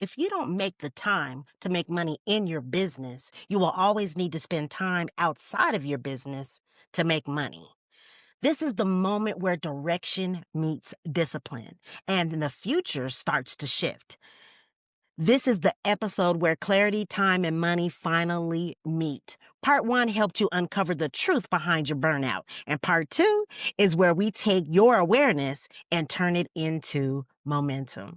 If you don't make the time to make money in your business, you will always need to spend time outside of your business to make money. This is the moment where direction meets discipline and the future starts to shift. This is the episode where clarity, time, and money finally meet. Part one helped you uncover the truth behind your burnout. And part two is where we take your awareness and turn it into momentum.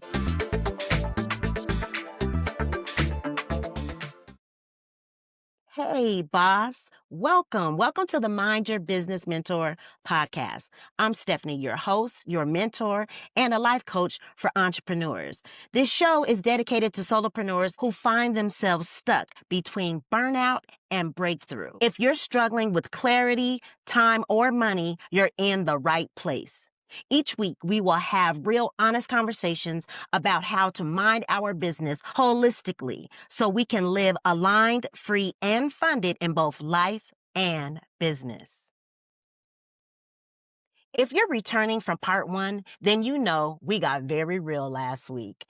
Hey, boss. Welcome. Welcome to the Mind Your Business Mentor podcast. I'm Stephanie, your host, your mentor, and a life coach for entrepreneurs. This show is dedicated to solopreneurs who find themselves stuck between burnout and breakthrough. If you're struggling with clarity, time, or money, you're in the right place. Each week, we will have real, honest conversations about how to mind our business holistically so we can live aligned, free, and funded in both life and business. If you're returning from part one, then you know we got very real last week.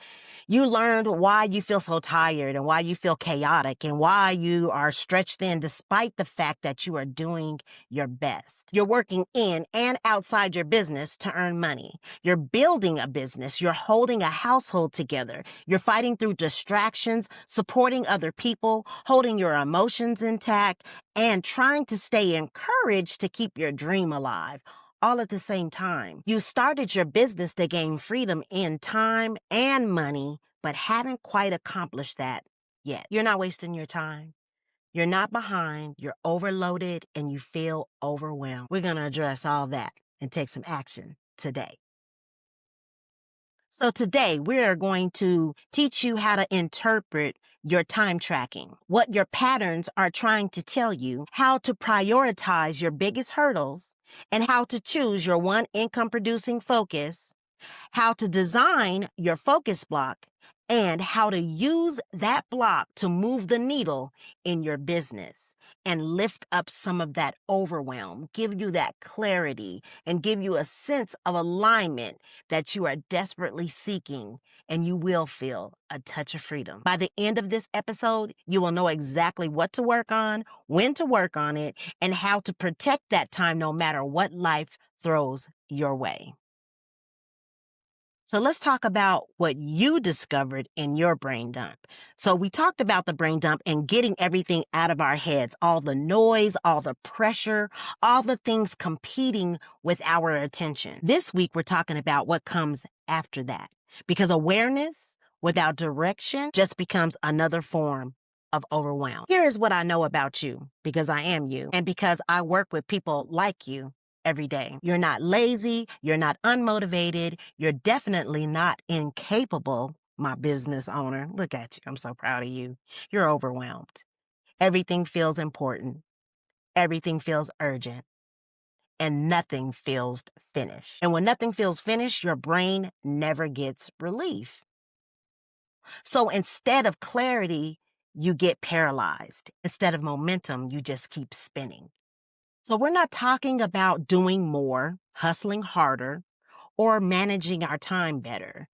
You learned why you feel so tired and why you feel chaotic and why you are stretched thin despite the fact that you are doing your best. You're working in and outside your business to earn money. You're building a business. You're holding a household together. You're fighting through distractions, supporting other people, holding your emotions intact, and trying to stay encouraged to keep your dream alive all at the same time. You started your business to gain freedom in time and money, but haven't quite accomplished that yet. You're not wasting your time. You're not behind, you're overloaded, and you feel overwhelmed. We're going to address all that and take some action today. So today we are going to teach you how to interpret your time tracking, what your patterns are trying to tell you, how to prioritize your biggest hurdles, and how to choose your one income producing focus, how to design your focus block, and how to use that block to move the needle in your business and lift up some of that overwhelm, give you that clarity, and give you a sense of alignment that you are desperately seeking, and you will feel a touch of freedom. By the end of this episode, you will know exactly what to work on, when to work on it, and how to protect that time no matter what life throws your way. So let's talk about what you discovered in your brain dump. So we talked about the brain dump and getting everything out of our heads, all the noise, all the pressure, all the things competing with our attention. This week, we're talking about what comes after that, because awareness without direction just becomes another form of overwhelm. Here's what I know about you, because I am you, and because I work with people like you every day. You're not lazy. You're not unmotivated. You're definitely not incapable, my business owner. Look at you. I'm so proud of you. You're overwhelmed. Everything feels important. Everything feels urgent. And nothing feels finished. And when nothing feels finished, your brain never gets relief. So instead of clarity, you get paralyzed. Instead of momentum, you just keep spinning. So we're not talking about doing more, hustling harder, or managing our time better.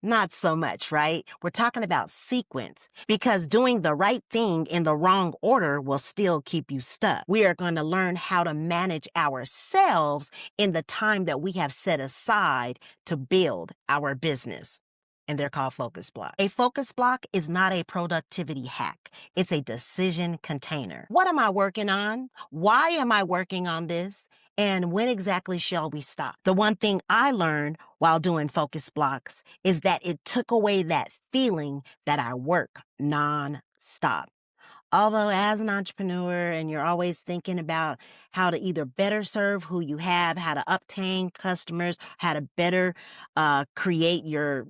Not so much, right? We're talking about sequence, because doing the right thing in the wrong order will still keep you stuck. We are going to learn how to manage ourselves in the time that we have set aside to build our business. And they're called focus blocks. A focus block is not a productivity hack. It's a decision container. What am I working on? Why am I working on this? And when exactly shall we stop? The one thing I learned while doing focus blocks is that it took away that feeling that I work non-stop. Although as an entrepreneur and you're always thinking about how to either better serve who you have, how to obtain customers, how to better create your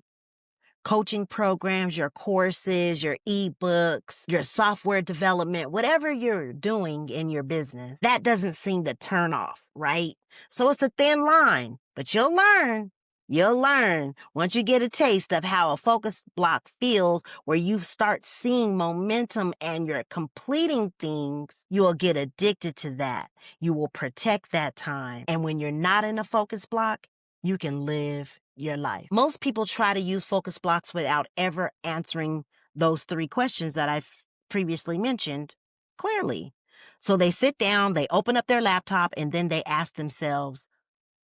coaching programs, your courses, your ebooks, your software development, whatever you're doing in your business, that doesn't seem to turn off, right? So it's a thin line, but you'll learn. You'll learn once you get a taste of how a focus block feels, where you start seeing momentum and you're completing things. You will get addicted to that. You will protect that time. And when you're not in a focus block, you can live your life. Most people try to use focus blocks without ever answering those 3 questions that I've previously mentioned clearly. So they sit down, they open up their laptop, and then they ask themselves,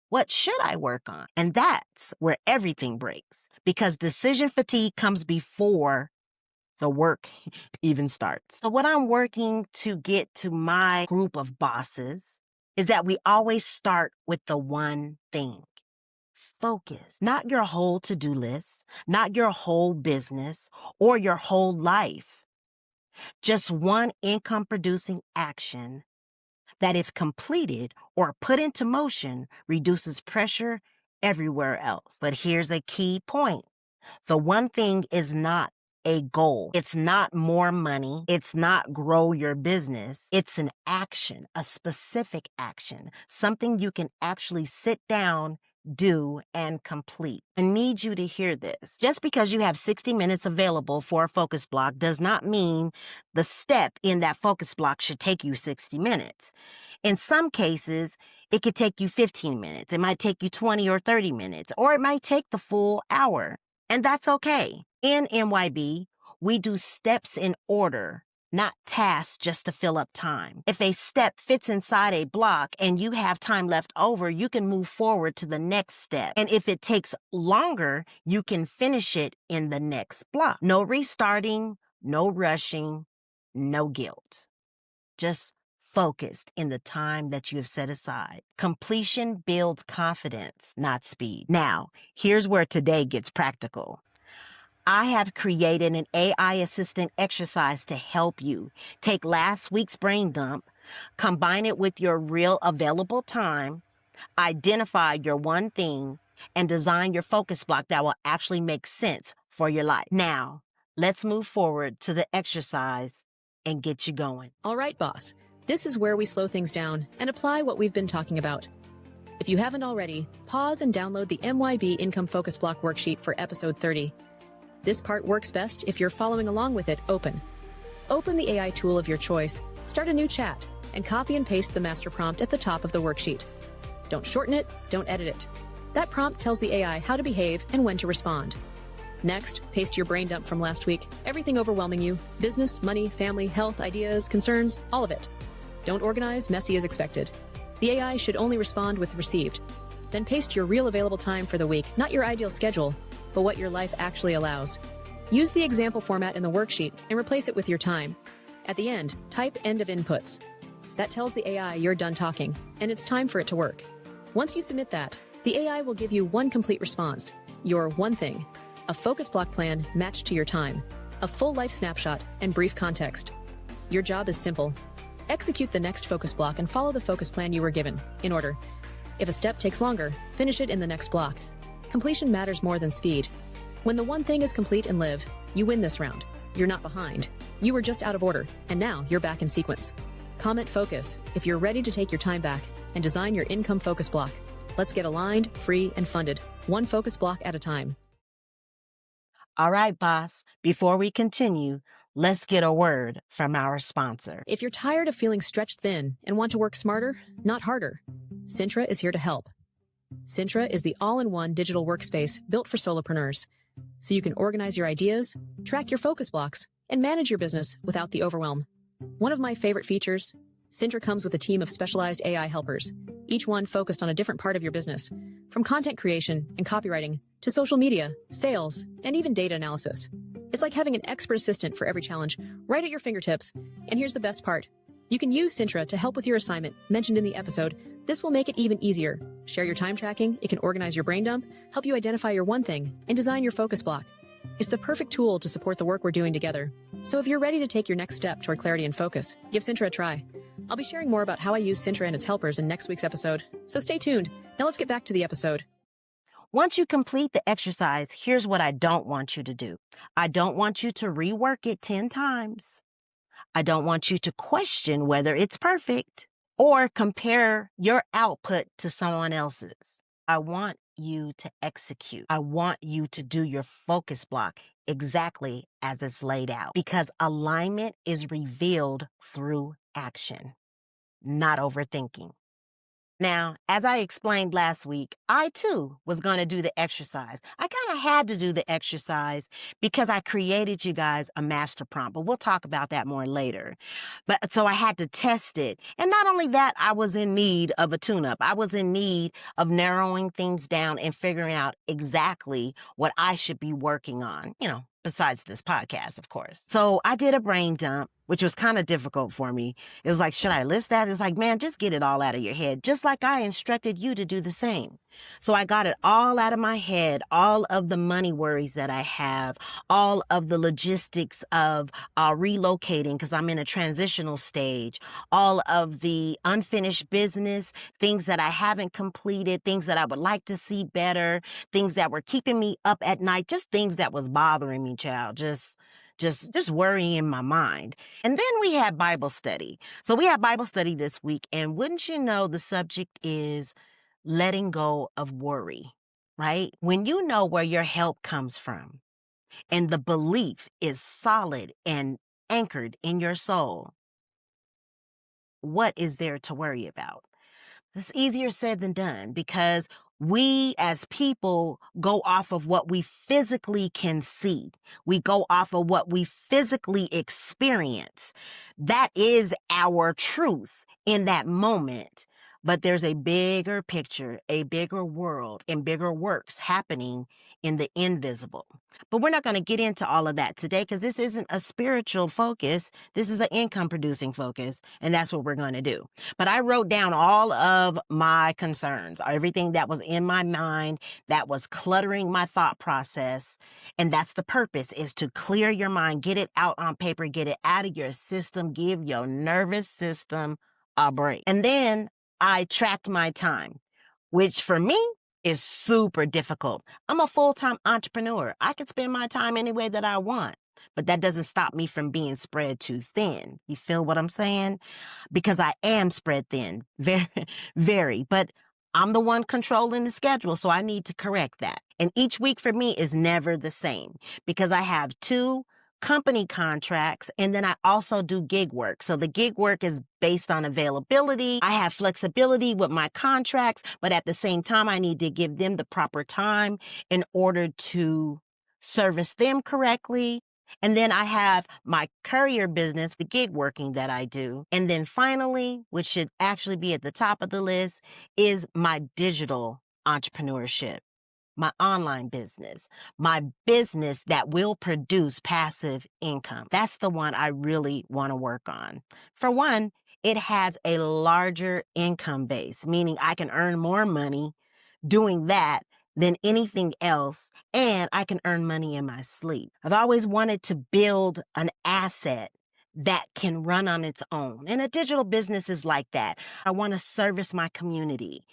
what should I work on? And that's where everything breaks, because decision fatigue comes before the work even starts. So what I'm working to get to my group of bosses is that we always start with the one thing. Focus, not your whole to-do list, not your whole business or your whole life. Just one income producing action that, if completed or put into motion, reduces pressure everywhere else. But here's a key point. The one thing is not a goal. It's not more money. It's not grow your business. It's an action, a specific action, something you can actually sit down, do, and complete. I need you to hear this. Just because you have 60 minutes available for a focus block does not mean the step in that focus block should take you 60 minutes. In some cases, it could take you 15 minutes. It might take you 20 or 30 minutes, or it might take the full hour. And that's okay. In MYB, we do steps in order, not tasks just to fill up time. If a step fits inside a block and you have time left over, you can move forward to the next step. And if it takes longer, you can finish it in the next block. No restarting, no rushing, no guilt. Just focused in the time that you have set aside. Completion builds confidence, not speed. Now, here's where today gets practical. I have created an AI assistant exercise to help you take last week's brain dump, combine it with your real available time, identify your one thing, and design your focus block that will actually make sense for your life. Now, let's move forward to the exercise and get you going. All right, boss. This is where we slow things down and apply what we've been talking about. If you haven't already, pause and download the MYB Income Focus Block worksheet for episode 30. This part works best if you're following along with it open. Open the AI tool of your choice, start a new chat, and copy and paste the master prompt at the top of the worksheet. Don't shorten it, don't edit it. That prompt tells the AI how to behave and when to respond. Next, paste your brain dump from last week, everything overwhelming you, business, money, family, health, ideas, concerns, all of it. Don't organize messy as expected. The AI should only respond with received. Then paste your real available time for the week, not your ideal schedule, but what your life actually allows. Use the example format in the worksheet and replace it with your time. At the end, type end of inputs. That tells the AI you're done talking, and it's time for it to work. Once you submit that, the AI will give you one complete response, your one thing, a focus block plan matched to your time, a full life snapshot, and brief context. Your job is simple. Execute the next focus block and follow the focus plan you were given, in order. If a step takes longer, finish it in the next block. Completion matters more than speed. When the one thing is complete and live, you win this round. You're not behind. You were just out of order, and now you're back in sequence. Comment focus if you're ready to take your time back and design your income focus block. Let's get aligned, free, and funded, one focus block at a time. All right, boss, before we continue, let's get a word from our sponsor. If you're tired of feeling stretched thin and want to work smarter, not harder, Sintra is here to help. Sintra is the all-in-one digital workspace built for solopreneurs, so you can organize your ideas, track your focus blocks, and manage your business without the overwhelm. One of my favorite features, Sintra comes with a team of specialized AI helpers, each one focused on a different part of your business, from content creation and copywriting to social media, sales, and even data analysis. It's like having an expert assistant for every challenge, right at your fingertips. And here's the best part. You can use Sintra to help with your assignment mentioned in the episode. This will make it even easier. Share your time tracking, it can organize your brain dump, help you identify your one thing, and design your focus block. It's the perfect tool to support the work we're doing together. So if you're ready to take your next step toward clarity and focus, give Sintra a try. I'll be sharing more about how I use Sintra and its helpers in next week's episode, so stay tuned. Now let's get back to the episode. Once you complete the exercise, here's what I don't want you to do. I don't want you to rework it 10 times. I don't want you to question whether it's perfect or compare your output to someone else's. I want you to execute. I want you to do your focus block exactly as it's laid out, because alignment is revealed through action, not overthinking. Now, as I explained last week, I too was going to do the exercise. I kind of had to do the exercise because I created you guys a master prompt, but we'll talk about that more later. But so I had to test it. And not only that, I was in need of a tune up. I was in need of narrowing things down and figuring out exactly what I should be working on, besides this podcast, of course. So I did a brain dump, which was kind of difficult for me. It was like, should I list that? It's like, man, just get it all out of your head, just like I instructed you to do the same. So I got it all out of my head, all of the money worries that I have, all of the logistics of relocating because I'm in a transitional stage, all of the unfinished business, things that I haven't completed, things that I would like to see better, things that were keeping me up at night, just things that was bothering me, child, just worrying in my mind. And then we had Bible study. So we had Bible study this week, and wouldn't you know, the subject is letting go of worry, right? When you know where your help comes from and the belief is solid and anchored in your soul, what is there to worry about? It's easier said than done because we as people go off of what we physically can see. We go off of what we physically experience. That is our truth in that moment. But there's a bigger picture, a bigger world, and bigger works happening in the invisible. But we're not going to get into all of that today because this isn't a spiritual focus. This is an income producing focus. And that's what we're going to do. But I wrote down all of my concerns, everything that was in my mind that was cluttering my thought process. And that's the purpose, is to clear your mind, get it out on paper, get it out of your system, give your nervous system a break. And then I tracked my time, which for me is super difficult. I'm a full-time entrepreneur. I can spend my time any way that I want, but that doesn't stop me from being spread too thin. You feel what I'm saying? Because I am spread thin, very, very, but I'm the one controlling the schedule, so I need to correct that. And each week for me is never the same because I have 2 company contracts, and then I also do gig work. So the gig work is based on availability. I have flexibility with my contracts, but at the same time, I need to give them the proper time in order to service them correctly. And then I have my courier business, the gig working that I do. And then finally, which should actually be at the top of the list, is my digital entrepreneurship, my online business, my business that will produce passive income. That's the one I really want to work on. For one, it has a larger income base, meaning I can earn more money doing that than anything else, and I can earn money in my sleep. I've always wanted to build an asset that can run on its own. And a digital business is like that. I want to service my community.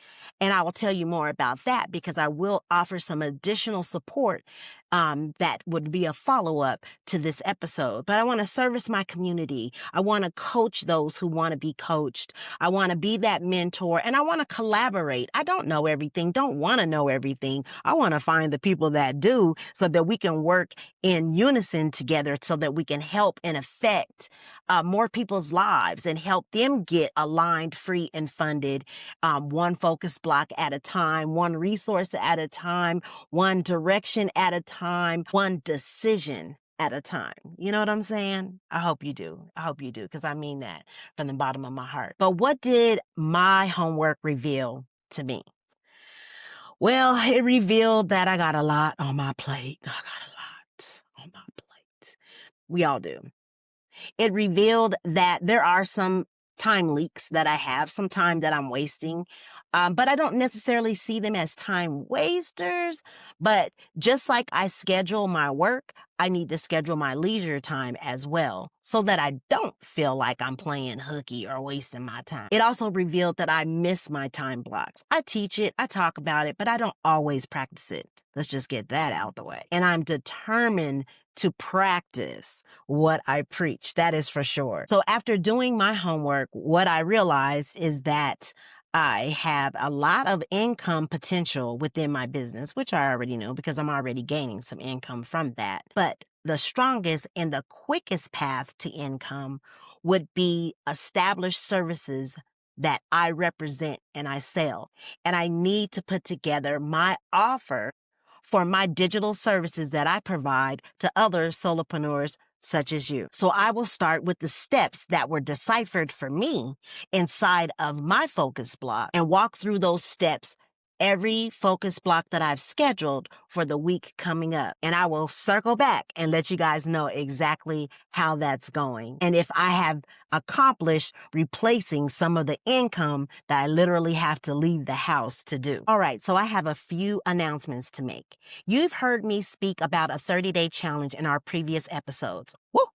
And I will tell you more about that because I will offer some additional support that would be a follow-up to this episode. But I want to service my community. I want to coach those who want to be coached. I want to be that mentor, and I want to collaborate. I don't know everything, don't want to know everything. I want to find the people that do so that we can work in unison together so that we can help and affect more people's lives and help them get aligned, free, and funded, one focus block at a time, one resource at a time, one direction at a time, one decision at a time. You know what I'm saying? I hope you do. I hope you do, because I mean that from the bottom of my heart. But what did my homework reveal to me? Well, it revealed that I got a lot on my plate. I got a lot on my plate. We all do. It revealed that there are some time leaks that I have, some time that I'm wasting, but I don't necessarily see them as time wasters. But just like I schedule my work, I need to schedule my leisure time as well so that I don't feel like I'm playing hooky or wasting my time. It also revealed that I miss my time blocks. I teach it, I talk about it, but I don't always practice it. Let's just get that out the way. And I'm determined to practice what I preach. That is for sure. So after doing my homework, what I realized is that I have a lot of income potential within my business, which I already knew because I'm already gaining some income from that. But the strongest and the quickest path to income would be established services that I represent and I sell. And I need to put together my offer for my digital services that I provide to other solopreneurs such as you. So I will start with the steps that were deciphered for me inside of my focus block and walk through those steps every focus block that I've scheduled for the week coming up. And I will circle back and let you guys know exactly how that's going. And if I have accomplished replacing some of the income that I literally have to leave the house to do. All right, so I have a few announcements to make. You've heard me speak about a 30-day challenge in our previous episodes. Woo!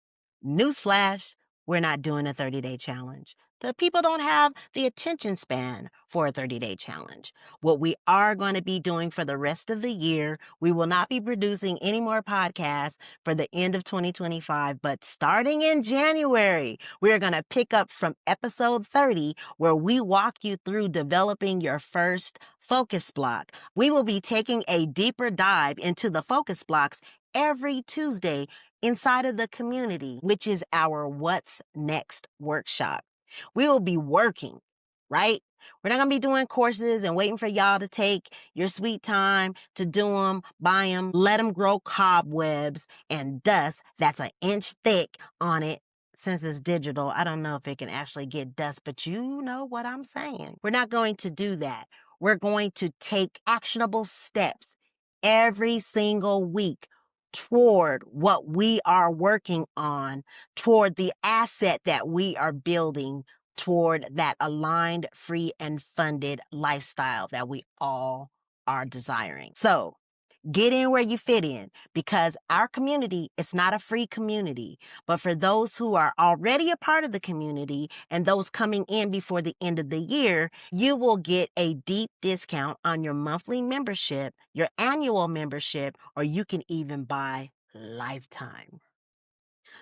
Newsflash, we're not doing a 30-day challenge. The people don't have the attention span for a 30-day challenge. What we are going to be doing for the rest of the year, we will not be producing any more podcasts for the end of 2025, but starting in January, we're going to pick up from episode 30, where we walk you through developing your first focus block. We will be taking a deeper dive into the focus blocks every Tuesday inside of the community, which is our What's Next workshop. We will be working, right? We're not going to be doing courses and waiting for y'all to take your sweet time to do them, buy them, let them grow cobwebs and dust that's an inch thick on it. Since it's digital, I don't know if it can actually get dust, but you know what I'm saying. We're not going to do that. We're going to take actionable steps every single week toward what we are working on, toward the asset that we are building, toward that aligned, free, and funded lifestyle that we all are desiring. So get in where you fit in, because our community is not a free community. But for those who are already a part of the community and those coming in before the end of the year, you will get a deep discount on your monthly membership, your annual membership, or you can even buy lifetime.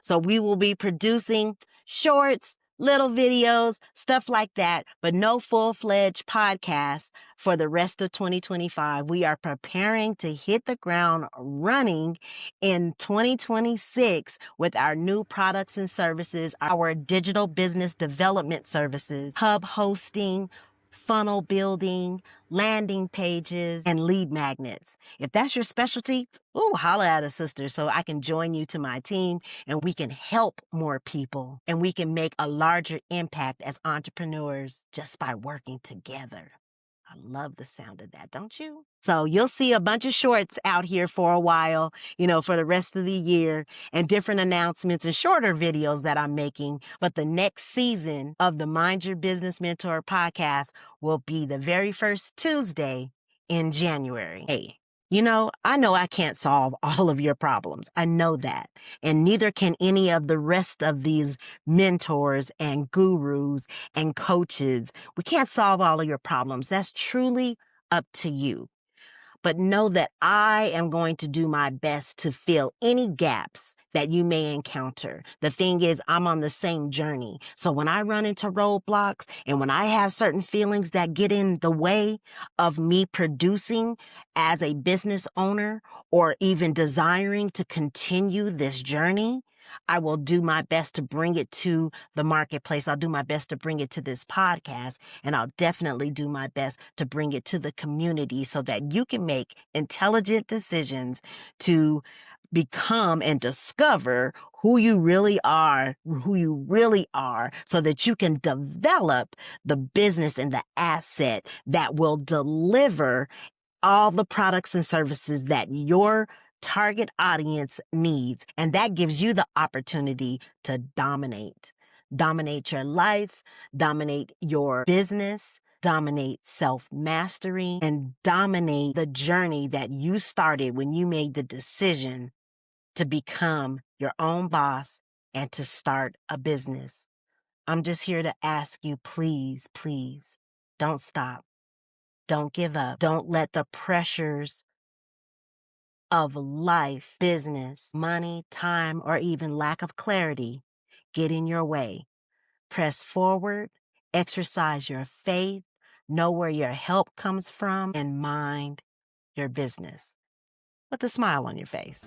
So we will be producing shorts, little videos, stuff like that, but no full-fledged podcasts for the rest of 2025. We are preparing to hit the ground running in 2026 with our new products and services, our digital business development services, hub hosting, funnel building, landing pages, and lead magnets. If that's your specialty, holla at a sister so I can join you to my team and we can help more people and we can make a larger impact as entrepreneurs just by working together. I love the sound of that, don't you? So you'll see a bunch of shorts out here for a while, for the rest of the year, and different announcements and shorter videos that I'm making. But the next season of the Mind Your Business Mentor podcast will be the very first Tuesday in January. Hey, I know I can't solve all of your problems. I know that. And neither can any of the rest of these mentors and gurus and coaches. We can't solve all of your problems. That's truly up to you. But know that I am going to do my best to fill any gaps that you may encounter. The thing is, I'm on the same journey. So when I run into roadblocks and when I have certain feelings that get in the way of me producing as a business owner or even desiring to continue this journey, I will do my best to bring it to the marketplace. I'll do my best to bring it to this podcast, and I'll definitely do my best to bring it to the community so that you can make intelligent decisions to become and discover who you really are, so that you can develop the business and the asset that will deliver all the products and services that your target audience needs. And that gives you the opportunity to dominate your life, dominate your business, dominate self-mastery, and dominate the journey that you started when you made the decision to become your own boss and to start a business. I'm just here to ask you, please, don't stop. Don't give up. Don't let the pressures of life, business, money, time, or even lack of clarity get in your way. Press forward, exercise your faith, know where your help comes from, and mind your business with a smile on your face.